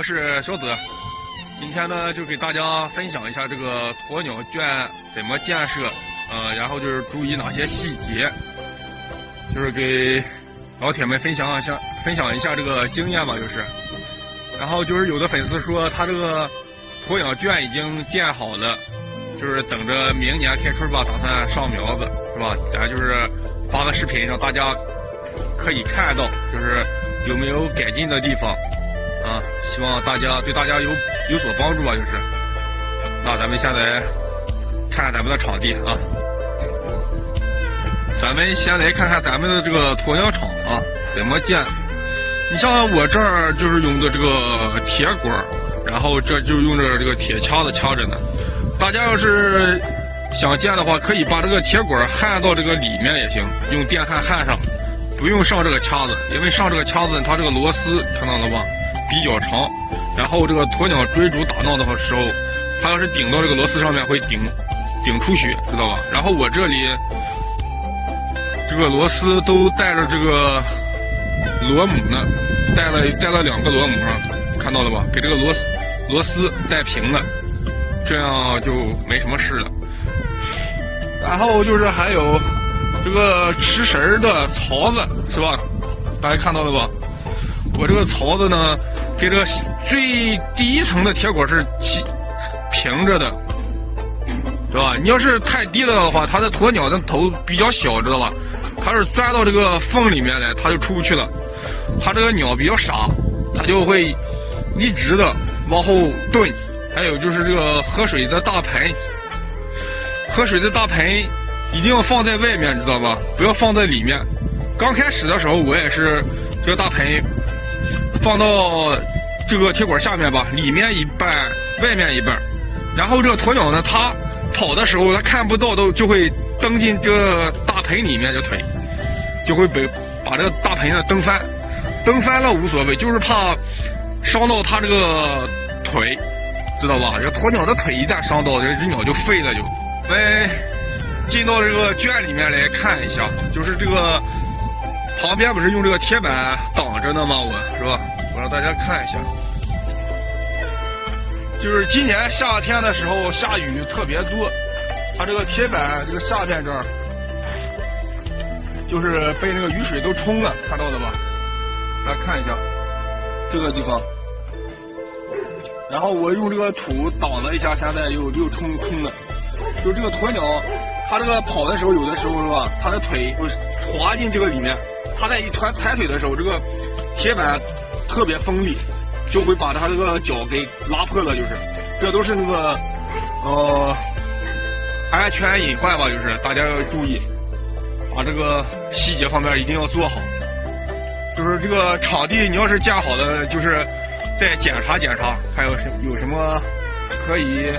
是小泽，今天呢就给大家分享一下这个鸵鸟圈怎么建设，然后就是注意哪些细节，就是给老铁们分享一下这个经验吧，就是。然后就是有的粉丝说他这个鸵鸟圈已经建好了，就是等着明年开春吧，打算上苗子，是吧？咱就是发个视频让大家可以看到，就是有没有改进的地方啊？希望对大家有所帮助吧，就是。那咱们现在看看咱们的场地啊，咱们先来看看咱们的这个鸵鸟场啊怎么建。你像我这儿就是用的这个铁管，然后这就用着这个铁掐子掐着呢。大家要是想建的话，可以把这个铁管焊到这个里面也行，用电焊焊上，不用上这个掐子，因为上这个掐子它这个螺丝看到了吧，比较长，然后这个鸵鸟追逐打闹的时候，它要是顶到这个螺丝上面会顶出血，知道吧？然后我这里这个螺丝都带着这个螺母呢，带了2个螺母上，看到了吧？给这个螺丝带平了，这样就没什么事了。然后就是还有这个吃食的槽子，是吧？大家看到了吧？我这个槽子呢，给这个第一层的铁管是平着的，是吧？你要是太低了的话，它的鸵鸟的头比较小，知道吧？它是钻到这个缝里面来，它就出不去了。它这个鸟比较傻，它就会一直的往后遁。还有就是这个喝水的大盆一定要放在外面，知道吧？不要放在里面。刚开始的时候，我也是这个大盆放到这个铁管下面吧，里面一半，外面一半。然后这个鸵鸟呢，它跑的时候，它看不到就会蹬进这个大盆里面，这腿就会把这个大盆呢蹬翻了无所谓，就是怕伤到它这个腿，知道吧？这个鸵鸟的腿一旦伤到，这只鸟就废了就。我们进到这个圈里面来看一下，就是这个旁边不是用这个铁板挡着呢吗？是吧？我让大家看一下，就是今年夏天的时候下雨特别多，它这个铁板这个下边这儿就是被那个雨水都冲了，看到了吧？来看一下这个地方，然后我用这个土挡了一下，现在又冲了。就这个鸵鸟，它这个跑的时候，有的时候是吧，它的腿会滑进这个里面，它在一踩腿的时候，这个铁板特别锋利，就会把它这个脚给拉破了，就是这都是那个安全隐患吧，就是大家要注意，把这个细节方面一定要做好。就是这个场地，你要是建好了，就是再检查，还有什么可以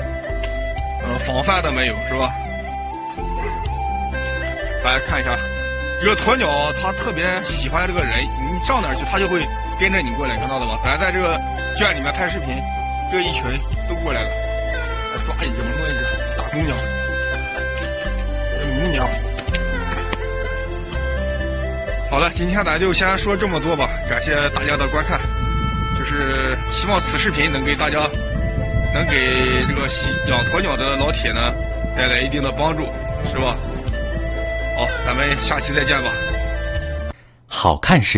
防范的没有，是吧？大家看一下，这个鸵鸟它特别喜欢这个人，你上哪儿去，它就会跟着你过来，看到了吧？咱在这个圈里面拍视频，这一群都过来了，抓一只摸一只大公鸟，母鸟。好了，今天咱就先说这么多吧，感谢大家的观看，就是希望此视频能给这个养鸵鸟的老铁呢带来一定的帮助，是吧？好，咱们下期再见吧。好看是